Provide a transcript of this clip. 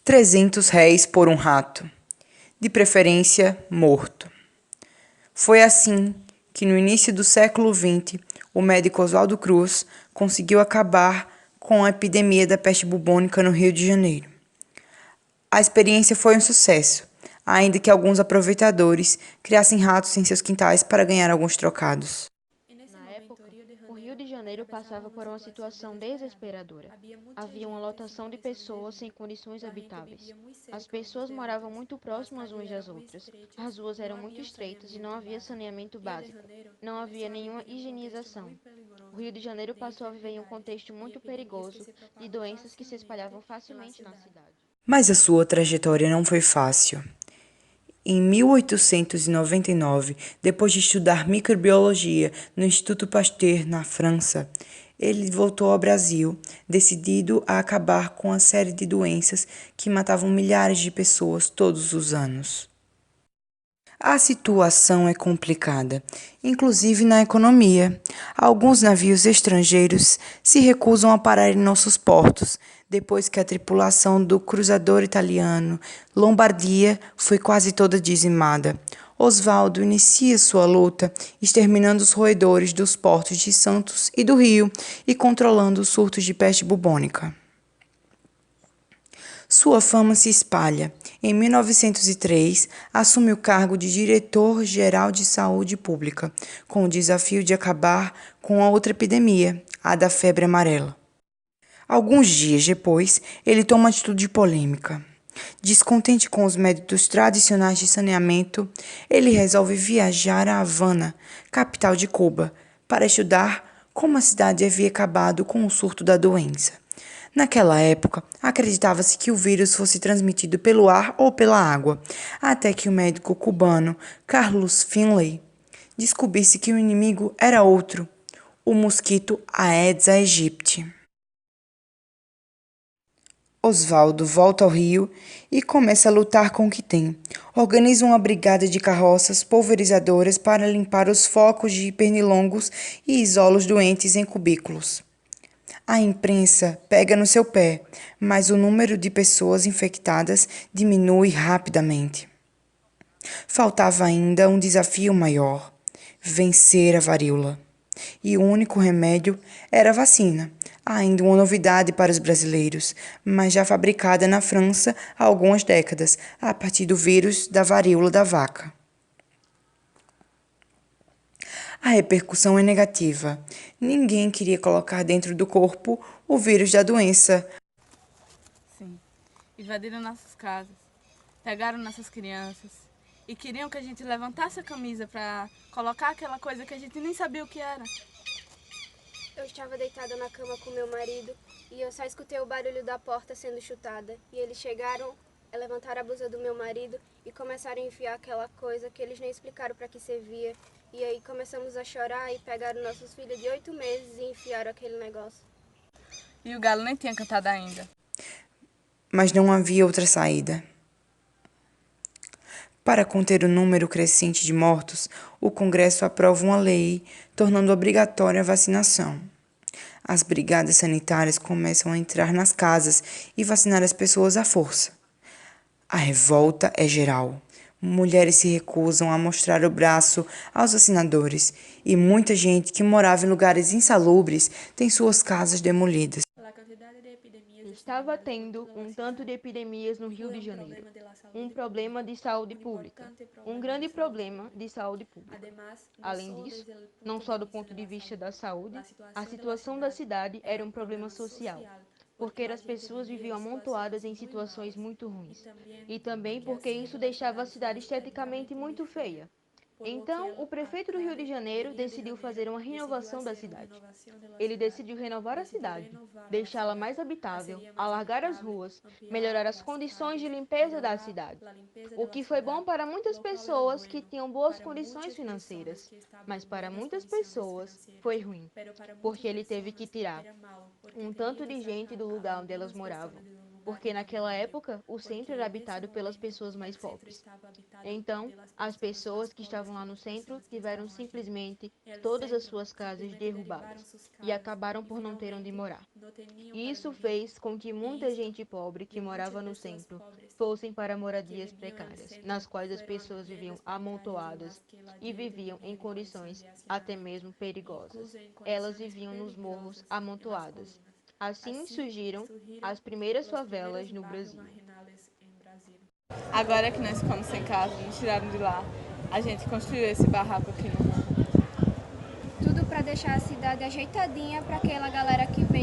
R$ 300 por um rato, de preferência morto. Foi assim que, no início do século XX, o médico Oswaldo Cruz conseguiu acabar com a epidemia da peste bubônica no Rio de Janeiro. A experiência foi um sucesso, ainda que alguns aproveitadores criassem ratos em seus quintais para ganhar alguns trocados. Na época, o Rio de Janeiro passava por uma situação desesperadora. Havia uma lotação de pessoas sem condições habitáveis. As pessoas moravam muito próximas umas das outras, as ruas eram muito estreitas e não havia saneamento básico. Não havia nenhuma higienização. O Rio de Janeiro passou a viver em um contexto muito perigoso de doenças que se espalhavam facilmente na cidade. Mas a sua trajetória não foi fácil. Em 1899, depois de estudar microbiologia no Instituto Pasteur, na França, ele voltou ao Brasil, decidido a acabar com a série de doenças que matavam milhares de pessoas todos os anos. A situação é complicada, inclusive na economia. Alguns navios estrangeiros se recusam a parar em nossos portos, depois que a tripulação do cruzador italiano Lombardia foi quase toda dizimada. Osvaldo inicia sua luta, exterminando os roedores dos portos de Santos e do Rio e controlando os surtos de peste bubônica. Sua fama se espalha. Em 1903, assume o cargo de diretor-geral de saúde pública, com o desafio de acabar com a outra epidemia, a da febre amarela. Alguns dias depois, ele toma uma atitude polêmica. Descontente com os métodos tradicionais de saneamento, ele resolve viajar a Havana, capital de Cuba, para estudar como a cidade havia acabado com o surto da doença. Naquela época, acreditava-se que o vírus fosse transmitido pelo ar ou pela água, até que o médico cubano Carlos Finlay descobrisse que o inimigo era outro, o mosquito Aedes aegypti. Osvaldo volta ao Rio e começa a lutar com o que tem. Organiza uma brigada de carroças pulverizadoras para limpar os focos de pernilongos e isola os doentes em cubículos. A imprensa pega no seu pé, mas o número de pessoas infectadas diminui rapidamente. Faltava ainda um desafio maior: vencer a varíola. E o único remédio era a vacina, ainda uma novidade para os brasileiros, mas já fabricada na França há algumas décadas, a partir do vírus da varíola da vaca. A repercussão é negativa. Ninguém queria colocar dentro do corpo o vírus da doença. Sim, invadiram nossas casas, pegaram nossas crianças e queriam que a gente levantasse a camisa para colocar aquela coisa que a gente nem sabia o que era. Eu estava deitada na cama com meu marido e eu só escutei o barulho da porta sendo chutada. E eles chegaram, levantaram a blusa do meu marido e começaram a enfiar aquela coisa que eles nem explicaram para que servia. E aí começamos a chorar e pegaram nossos filhos de 8 meses e enfiaram aquele negócio. E o galo nem tinha cantado ainda. Mas não havia outra saída. Para conter o número crescente de mortos, o Congresso aprova uma lei tornando obrigatória a vacinação. As brigadas sanitárias começam a entrar nas casas e vacinar as pessoas à força. A revolta é geral. Mulheres se recusam a mostrar o braço aos vacinadores e muita gente que morava em lugares insalubres tem suas casas demolidas. Estava tendo um tanto de epidemias no Rio de Janeiro, um problema de saúde pública, um grande problema de saúde pública. Além disso, não só do ponto de vista da saúde, a situação da cidade era um problema social, porque as pessoas viviam amontoadas em situações muito ruins, e também porque isso deixava a cidade esteticamente muito feia. Então, o prefeito do Rio de Janeiro decidiu fazer uma renovação da cidade. Ele decidiu renovar a cidade, deixá-la mais habitável, alargar as ruas, melhorar as condições de limpeza da cidade, o que foi bom para muitas pessoas que tinham boas condições financeiras, mas para muitas pessoas foi ruim, porque ele teve que tirar um tanto de gente do lugar onde elas moravam. porque naquela época o centro era habitado pelas pessoas mais pobres. Então, as pessoas que estavam lá no centro tiveram simplesmente todas as suas casas derrubadas e acabaram por não ter onde morar. Isso fez com que muita gente pobre que morava no centro fossem para moradias precárias, nas quais as pessoas viviam amontoadas e viviam em condições até mesmo perigosas. Elas viviam nos morros amontoadas. Assim surgiram as primeiras favelas no Brasil. Agora que nós ficamos sem casa, nos tiraram de lá, a gente construiu esse barraco aqui no morro. Tudo para deixar a cidade ajeitadinha para aquela galera que vem